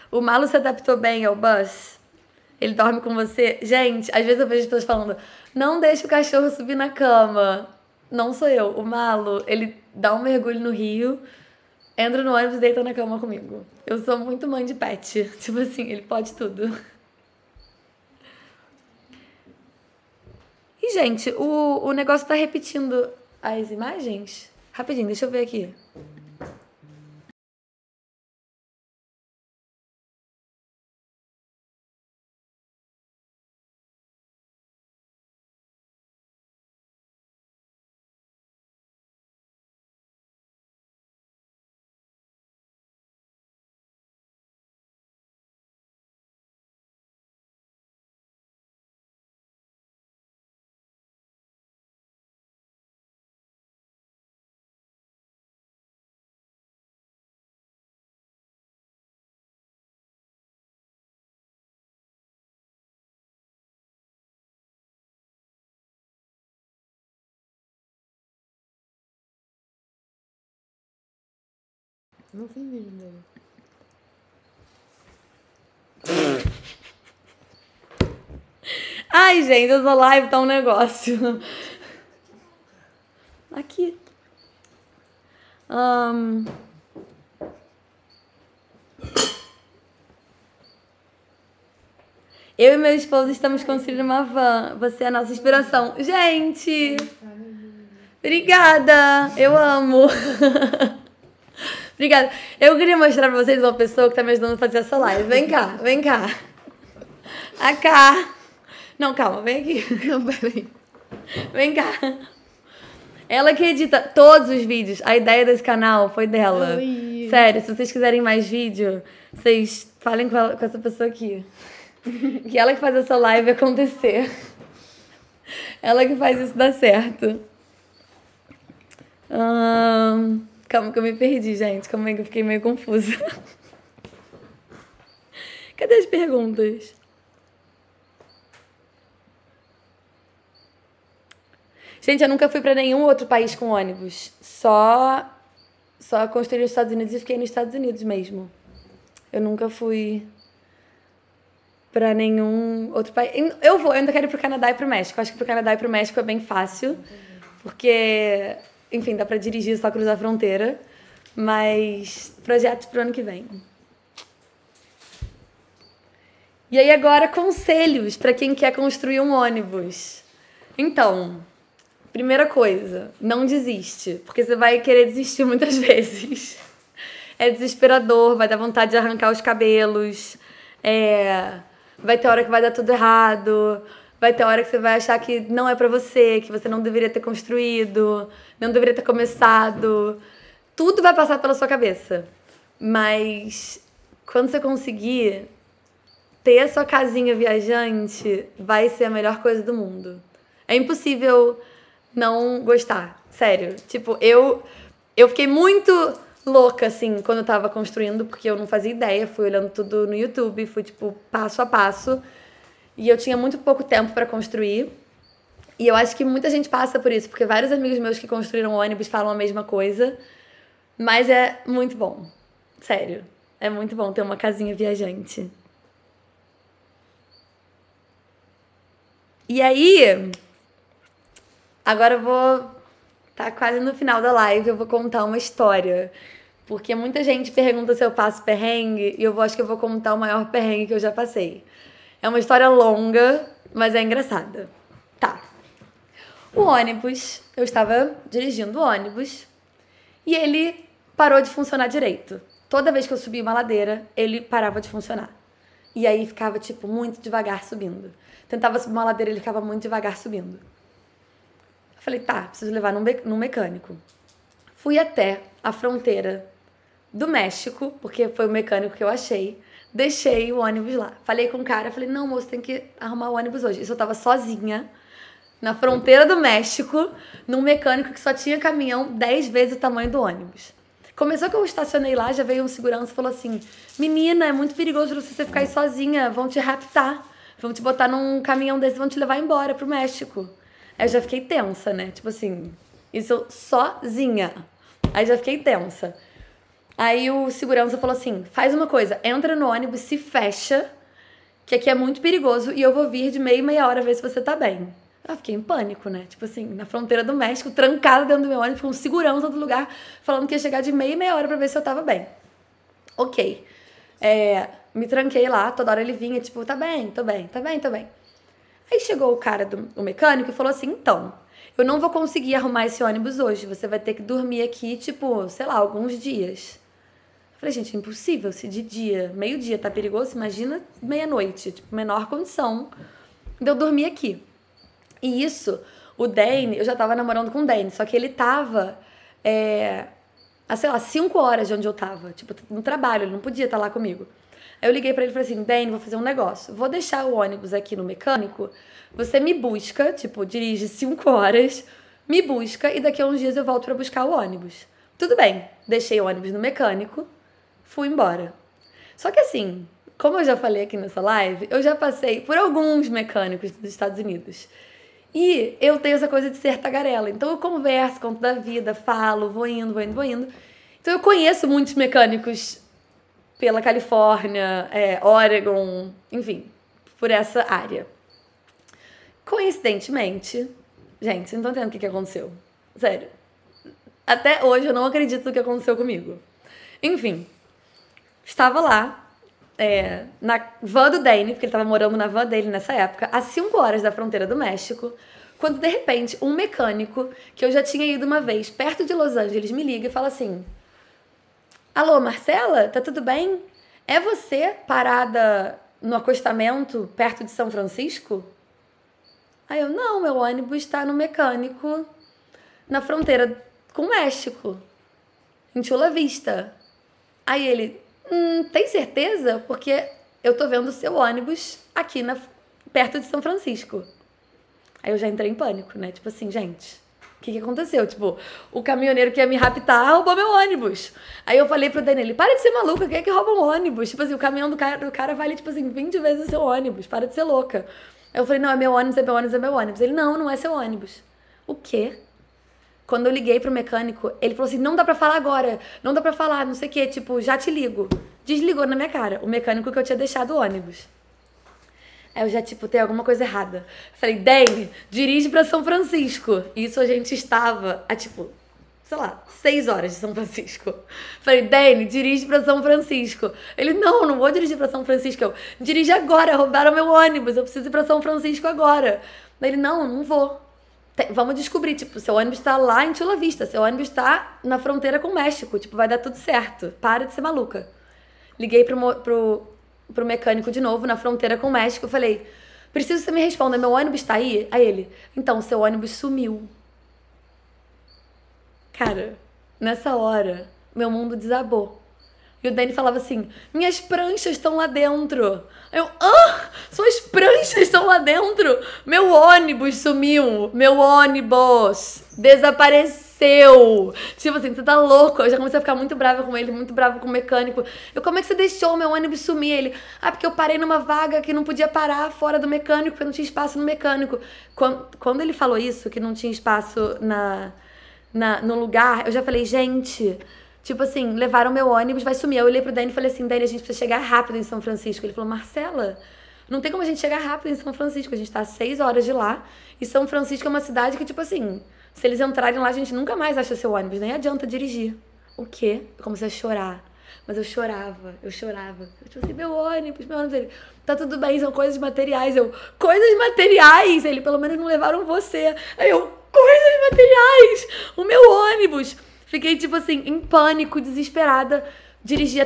O Malo se adaptou bem ao Buzz? Ele dorme com você? Gente, às vezes eu vejo as pessoas falando, não deixe o cachorro subir na cama. Não sou eu. O Malo, ele dá um mergulho no rio, entra no ônibus e deita na cama comigo. Eu sou muito mãe de pet. Tipo assim, ele pode tudo. E, gente, o negócio tá repetindo as imagens? Rapidinho, deixa eu ver aqui. Não tem vídeo dele. Ai, gente, essa live tá um negócio. Aqui. Eu e meu esposo estamos construindo uma van. Você é a nossa inspiração. Gente! Obrigada! Eu amo! Obrigada. Eu queria mostrar pra vocês uma pessoa que tá me ajudando a fazer essa live. Vem cá, vem cá. A cá. Não, calma, vem aqui. Não, peraí. Vem cá. Ela que edita todos os vídeos. A ideia desse canal foi dela. Oi. Sério, se vocês quiserem mais vídeo, vocês falem com essa pessoa aqui. Que ela que faz essa live acontecer. Ela que faz isso dar certo. Calma que eu me perdi, gente. Calma aí que eu fiquei meio confusa. Cadê as perguntas? Gente, eu nunca fui pra nenhum outro país com ônibus. Só construí nos Estados Unidos e fiquei nos Estados Unidos mesmo. Eu nunca fui pra nenhum outro país. Eu ainda quero ir pro Canadá e pro México. Acho que pro Canadá e pro México é bem fácil. Porque, enfim, dá pra dirigir, só cruzar a fronteira. Mas projetos pro ano que vem. E aí agora, conselhos pra quem quer construir um ônibus. Então, primeira coisa, não desiste. Porque você vai querer desistir muitas vezes. É desesperador, vai dar vontade de arrancar os cabelos. Vai ter hora que vai dar tudo errado. Vai ter hora que você vai achar que não é pra você, que você não deveria ter construído, não deveria ter começado. Tudo vai passar pela sua cabeça. Mas quando você conseguir ter a sua casinha viajante, vai ser a melhor coisa do mundo. É impossível não gostar. Sério. Tipo, eu fiquei muito louca, assim, quando eu tava construindo, porque eu não fazia ideia. Fui olhando tudo no YouTube, fui, tipo, passo a passo. E eu tinha muito pouco tempo pra construir. E eu acho que muita gente passa por isso, porque vários amigos meus que construíram ônibus falam a mesma coisa. Mas é muito bom. Sério. É muito bom ter uma casinha viajante. E aí, agora eu vou... Tá quase no final da live, eu vou contar uma história. Porque muita gente pergunta se eu passo perrengue, e acho que eu vou contar o maior perrengue que eu já passei. É uma história longa, mas é engraçada. Tá. O ônibus, eu estava dirigindo o ônibus, e ele parou de funcionar direito. Toda vez que eu subia uma ladeira, ele parava de funcionar. E aí ficava, tipo, muito devagar subindo. Tentava subir uma ladeira, ele ficava muito devagar subindo. Eu falei, tá, preciso levar num mecânico. Fui até a fronteira do México, porque foi o mecânico que eu achei. Deixei o ônibus lá. Falei com o cara, falei, não, moço, tem que arrumar o ônibus hoje. Isso eu tava sozinha, na fronteira do México, num mecânico que só tinha caminhão 10 vezes o tamanho do ônibus. Começou que eu estacionei lá, já veio um segurança e falou assim, menina, é muito perigoso você ficar aí sozinha, vão te raptar, vão te botar num caminhão desse, vão te levar embora pro México. Aí eu já fiquei tensa, né? Tipo assim, isso sozinha. Aí já fiquei tensa. Aí o segurança falou assim, faz uma coisa, entra no ônibus, se fecha, que aqui é muito perigoso e eu vou vir de meia hora ver se você tá bem. Eu fiquei em pânico, né? Tipo assim, na fronteira do México, trancada dentro do meu ônibus, com segurança do lugar, falando que ia chegar de meia hora pra ver se eu tava bem. Ok. Me tranquei lá, toda hora ele vinha, tipo, tá bem, tô bem, tá bem, tô bem. Aí chegou o cara do mecânico e falou assim, então, eu não vou conseguir arrumar esse ônibus hoje, você vai ter que dormir aqui, tipo, sei lá, alguns dias. Eu falei, gente, é impossível, se de dia, meio-dia tá perigoso, imagina meia-noite, tipo, menor condição de eu dormir aqui. E isso, o Dane, eu já tava namorando com o Dane, só que ele tava, a, sei lá, 5 horas de onde eu tava, tipo, no trabalho, ele não podia estar lá comigo. Aí eu liguei pra ele e falei assim, Dane, vou fazer um negócio, vou deixar o ônibus aqui no mecânico, você me busca, tipo, dirige 5 horas, me busca e daqui a uns dias eu volto pra buscar o ônibus. Tudo bem, deixei o ônibus no mecânico, fui embora. Só que assim, como eu já falei aqui nessa live, eu já passei por alguns mecânicos dos Estados Unidos. E eu tenho essa coisa de ser tagarela. Então eu converso, conto da vida, falo, vou indo. Então eu conheço muitos mecânicos pela Califórnia, Oregon, enfim, por essa área. Coincidentemente, gente, vocês não estão entendendo o que aconteceu. Sério. Até hoje eu não acredito no que aconteceu comigo. Enfim, estava lá, na van do Dane, porque ele estava morando na van dele nessa época, a 5 horas da fronteira do México, quando de repente um mecânico, que eu já tinha ido uma vez, perto de Los Angeles, me liga e fala assim, alô, Marcela, tá tudo bem? É você parada no acostamento perto de São Francisco? Aí eu, não, meu ônibus está no mecânico na fronteira com o México, em Chula Vista. Aí ele, tem certeza? Porque eu tô vendo o seu ônibus aqui perto de São Francisco. Aí eu já entrei em pânico, né? Tipo assim, gente, o que aconteceu? Tipo, o caminhoneiro que ia me raptar roubou meu ônibus. Aí eu falei pro Daniel, para de ser maluca, quem é que rouba um ônibus? Tipo assim, o caminhão do cara vale, tipo assim, 20 vezes o seu ônibus, para de ser louca. Aí eu falei, não, é meu ônibus, é meu ônibus, é meu ônibus. Ele, não é seu ônibus. O quê? Quando eu liguei pro mecânico, ele falou assim, não dá pra falar agora, não dá pra falar, não sei o quê, tipo, já te ligo. Desligou na minha cara, o mecânico que eu tinha deixado o ônibus. Aí eu já, tipo, tem alguma coisa errada. Falei, Dane, dirige pra São Francisco. Isso a gente estava a, tipo, sei lá, 6 horas de São Francisco. Falei, Dane, dirige pra São Francisco. Ele, não vou dirigir pra São Francisco. Eu, dirige agora, roubaram meu ônibus, eu preciso ir pra São Francisco agora. Ele, não vou. Vamos descobrir, tipo, seu ônibus tá lá em Chula Vista, seu ônibus tá na fronteira com o México, tipo, vai dar tudo certo, para de ser maluca. Liguei pro mecânico de novo, na fronteira com o México, falei, preciso que você me responda, meu ônibus tá aí? Aí ele, então, seu ônibus sumiu. Cara, nessa hora, meu mundo desabou. E o Dani falava assim, minhas pranchas estão lá dentro. Eu, suas pranchas estão lá dentro? Meu ônibus sumiu. Meu ônibus desapareceu. aconteceu? Tipo assim, você tá louco? Eu já comecei a ficar muito brava com ele, muito brava com o mecânico. Como é que você deixou o meu ônibus sumir? Ele, porque eu parei numa vaga que não podia parar fora do mecânico, porque não tinha espaço no mecânico. Quando ele falou isso, que não tinha espaço no lugar, eu já falei, gente, tipo assim, levaram meu ônibus, vai sumir. Eu olhei pro Dani e falei assim, Dani, a gente precisa chegar rápido em São Francisco. Ele falou, Marcela, não tem como a gente chegar rápido em São Francisco, a gente tá a 6 horas de lá, e São Francisco é uma cidade que, tipo assim, se eles entrarem lá, a gente nunca mais acha seu ônibus, nem adianta dirigir. O quê? Eu comecei a chorar. Mas eu chorava. Eu tipo assim, meu ônibus, ele, tá tudo bem, são coisas materiais. Coisas materiais? Ele, pelo menos não levaram você. Aí coisas materiais? O meu ônibus. Fiquei, tipo assim, em pânico, desesperada.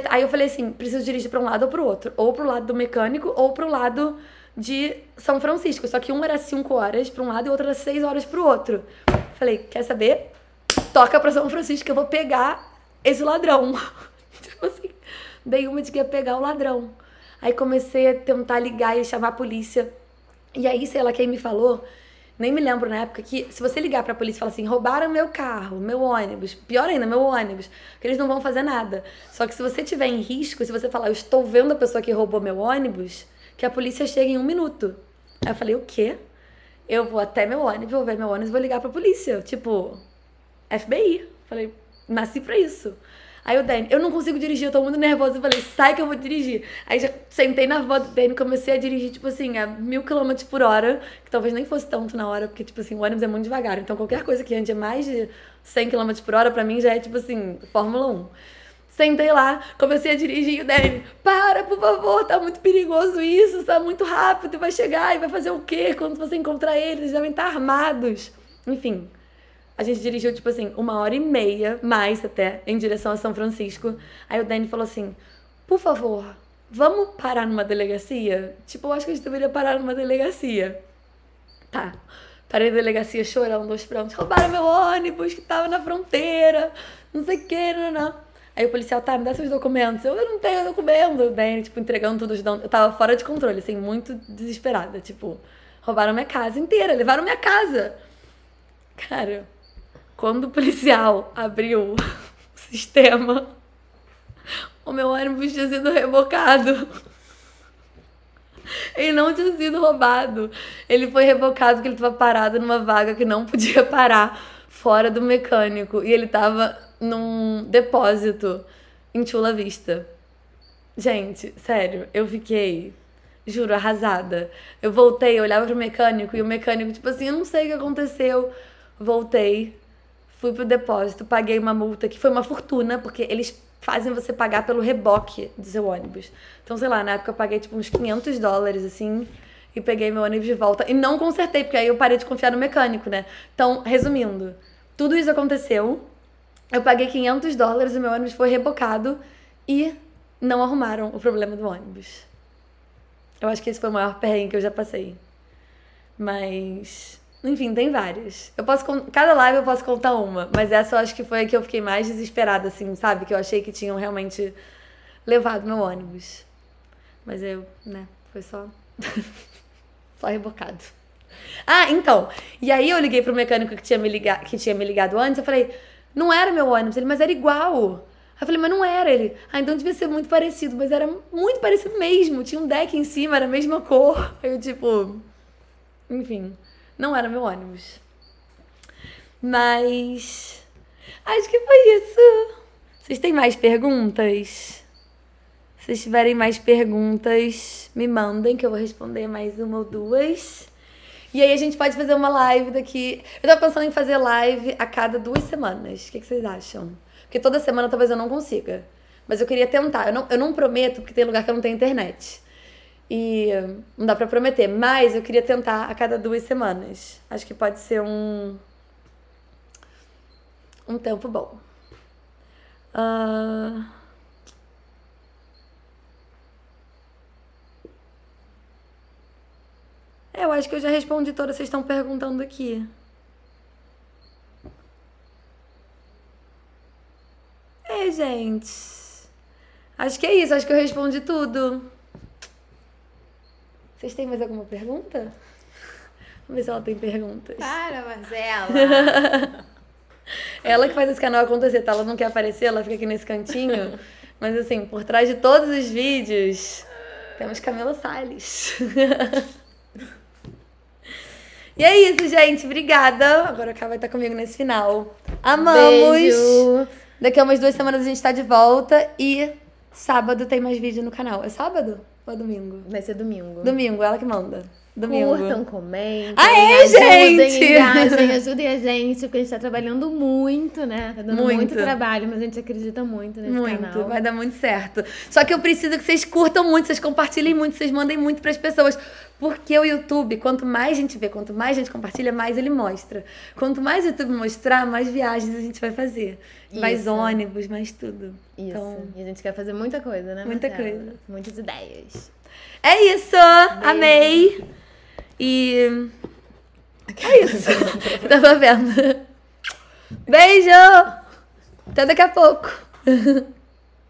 Aí eu falei assim, preciso dirigir pra um lado ou pro outro. Ou pro lado do mecânico, ou pro lado de São Francisco. Só que um era 5 horas pra um lado e o outro era 6 horas pro outro. Falei, quer saber? Toca pra São Francisco que eu vou pegar esse ladrão. Tipo assim, dei uma de que ia pegar o ladrão. Aí comecei a tentar ligar e chamar a polícia. E aí, sei lá, quem me falou, nem me lembro na época, que se você ligar pra polícia e falar assim, roubaram meu carro, meu ônibus, pior ainda, meu ônibus, que eles não vão fazer nada. Só que se você tiver em risco, se você falar, eu estou vendo a pessoa que roubou meu ônibus, que a polícia chega em 1 minuto. Aí eu falei, o quê? Eu vou até meu ônibus, vou ver meu ônibus e vou ligar pra polícia. Tipo, FBI. Falei, nasci pra isso. Aí o Dani, eu não consigo dirigir, eu tô muito nervosa. Eu falei, sai que eu vou dirigir. Aí já sentei na voz do Dani, comecei a dirigir, tipo assim, a 1000 km por hora, que talvez nem fosse tanto na hora, porque, tipo assim, o ônibus é muito devagar. Então qualquer coisa que ande a mais de 100 km por hora, pra mim já é, tipo assim, Fórmula 1. Sentei lá, comecei a dirigir e o Dani, para, por favor, tá muito perigoso isso, tá muito rápido, vai chegar e vai fazer o quê quando você encontrar eles? Eles devem estar armados. Enfim, a gente dirigiu, tipo assim, 1h30, mais até, em direção a São Francisco. Aí o Dani falou assim, por favor, vamos parar numa delegacia? Tipo, eu acho que a gente deveria parar numa delegacia. Tá. Parei na delegacia chorando, aos prantos. Roubaram meu ônibus que tava na fronteira, não sei o que, não. Aí o policial, me dá seus documentos. Eu não tenho documento. Daí, tipo, entregando tudo. Eu tava fora de controle, assim, muito desesperada. Tipo, roubaram minha casa inteira, levaram minha casa. Cara, quando o policial abriu o sistema, o meu ônibus tinha sido rebocado. Ele não tinha sido roubado. Ele foi rebocado porque ele tava parado numa vaga que não podia parar fora do mecânico. E ele tava num depósito em Chula Vista. Gente, sério, eu fiquei, juro, arrasada. Eu voltei, eu olhava pro mecânico e o mecânico, tipo assim, eu não sei o que aconteceu. Voltei, fui pro depósito, paguei uma multa que foi uma fortuna, porque eles fazem você pagar pelo reboque do seu ônibus. Então, sei lá, na época eu paguei tipo uns $500, assim, e peguei meu ônibus de volta. E não consertei, porque aí eu parei de confiar no mecânico, né? Então, resumindo, tudo isso aconteceu, eu paguei $500 e meu ônibus foi rebocado e não arrumaram o problema do ônibus. Eu acho que esse foi o maior perrengue que eu já passei. Mas, enfim, tem várias. Cada live eu posso contar uma, mas essa eu acho que foi a que eu fiquei mais desesperada, assim, sabe? Que eu achei que tinham realmente levado meu ônibus. Mas foi só rebocado. Então, e aí eu liguei pro mecânico que tinha me ligado antes, eu falei, não era meu ônibus, mas era igual. Aí eu falei, mas não era ele. Então devia ser muito parecido, mas era muito parecido mesmo. Tinha um deck em cima, era a mesma cor. Aí eu, tipo, enfim, não era meu ônibus. Mas acho que foi isso. Vocês têm mais perguntas? Se vocês tiverem mais perguntas, me mandem que eu vou responder mais uma ou duas. E aí a gente pode fazer uma live daqui. Eu tava pensando em fazer live a cada 2 semanas. O que vocês acham? Porque toda semana talvez eu não consiga. Mas eu queria tentar. Eu não prometo, porque tem lugar que eu não tenho internet. E não dá pra prometer. Mas eu queria tentar a cada 2 semanas. Acho que pode ser um tempo bom. Eu acho que eu já respondi todas que vocês estão perguntando aqui. Gente. Acho que é isso. Acho que eu respondi tudo. Vocês têm mais alguma pergunta? Vamos ver se ela tem perguntas. Para, Marcela! Ela que faz esse canal acontecer, tá? Ela não quer aparecer, ela fica aqui nesse cantinho. Mas assim, por trás de todos os vídeos, temos Camila Salles. E é isso, gente. Obrigada. Agora a Cá vai estar comigo nesse final. Amamos. Beijo. Daqui a umas 2 semanas a gente tá de volta. E sábado tem mais vídeo no canal. É sábado ou é domingo? Vai ser domingo. Domingo, ela que manda. Domingo. Curtam, comentem. Aê, gente! Ajudem a gente, porque a gente tá trabalhando muito, né? Tá dando muito trabalho, mas a gente acredita muito nesse canal. Vai dar muito certo. Só que eu preciso que vocês curtam muito, vocês compartilhem muito, vocês mandem muito pras pessoas. Porque o YouTube, quanto mais gente vê, quanto mais gente compartilha, mais ele mostra. Quanto mais o YouTube mostrar, mais viagens a gente vai fazer. Mais ônibus, mais tudo. Isso. Então, e a gente quer fazer muita coisa, né, muita Marcela? coisa. Muitas ideias. É isso! Beijo. Amei! E... é isso. Tava vendo. Beijo! Até daqui a pouco.